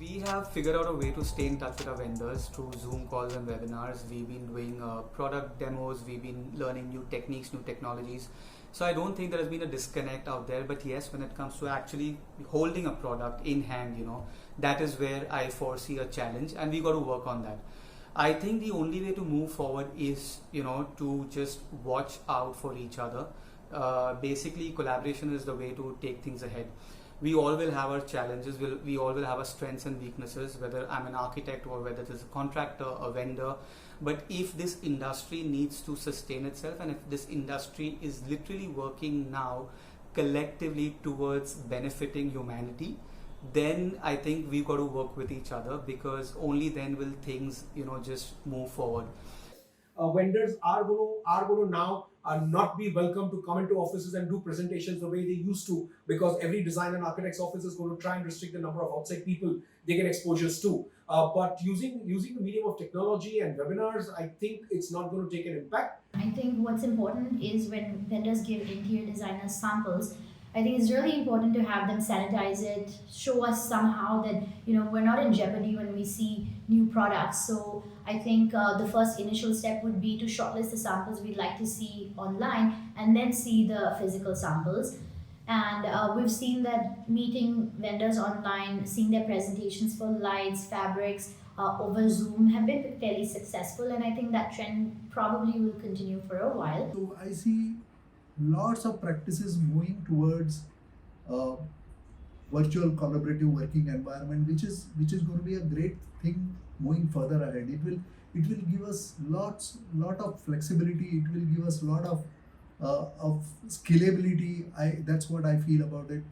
We have figured out a way to stay in touch with our vendors through Zoom calls and webinars. We've been doing product demos, we've been learning new techniques, new technologies. So I don't think there has been a disconnect out there, but yes, when it comes to actually holding a product in hand, that is where I foresee a challenge, and we got to work on that. I think the only way to move forward is, to just watch out for each other. Basically, collaboration is the way to take things ahead. We all will have our challenges, we all will have our strengths and weaknesses, whether I'm an architect or whether it's a contractor, a vendor. But if this industry needs to sustain itself, and if this industry is literally working now collectively towards benefiting humanity, then I think we've got to work with each other, because only then will things, just move forward. Vendors are going to now not be welcome to come into offices and do presentations the way they used to, because every design and architect's office is going to try and restrict the number of outside people they get exposures to. But using the medium of technology and webinars, I think it's not going to take an impact. I think what's important is when vendors give interior designers samples, I think it's really important to have them sanitize it, show us somehow that we're not in jeopardy when we see new products. So I think the first initial step would be to shortlist the samples we'd like to see online, and then see the physical samples. And we've seen that meeting vendors online, seeing their presentations for lights, fabrics over Zoom have been fairly successful, and I think that trend probably will continue for a while. So I see lots of practices moving towards virtual collaborative working environment, which is going to be a great thing moving further ahead. It will give us lot of flexibility. It will give us lot of scalability. That's what I feel about it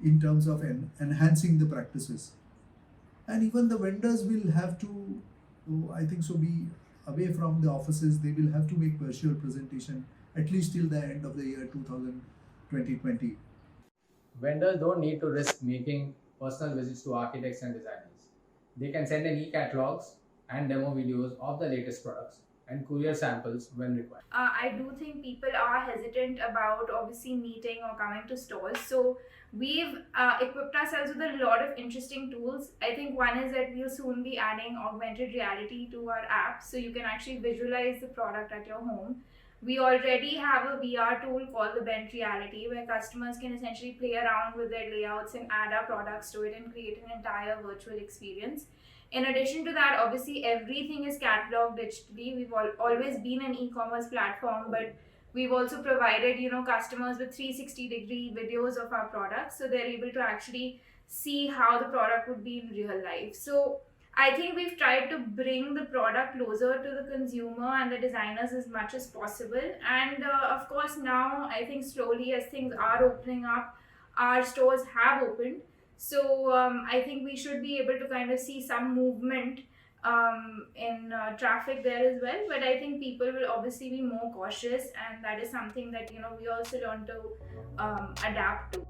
in terms of enhancing the practices. And even the vendors will have to, I think so, be away from the offices. They will have to make virtual presentation at least till the end of the year 2020. Vendors don't need to risk making personal visits to architects and designers. They can send in e-catalogs and demo videos of the latest products and courier samples when required. I do think people are hesitant about obviously meeting or coming to stores. So we've equipped ourselves with a lot of interesting tools. I think one is that we'll soon be adding augmented reality to our app, so you can actually visualize the product at your home. We already have a VR tool called the Bent Reality, where customers can essentially play around with their layouts and add our products to it and create an entire virtual experience. In addition to that, obviously everything is cataloged digitally. We've always been an e-commerce platform, but we've also provided customers with 360-degree videos of our products, so they're able to actually see how the product would be in real life. So I think we've tried to bring the product closer to the consumer and the designers as much as possible. And of course, now I think slowly as things are opening up, our stores have opened. So I think we should be able to kind of see some movement in traffic there as well. But I think people will obviously be more cautious, and that is something that we also learn to adapt to.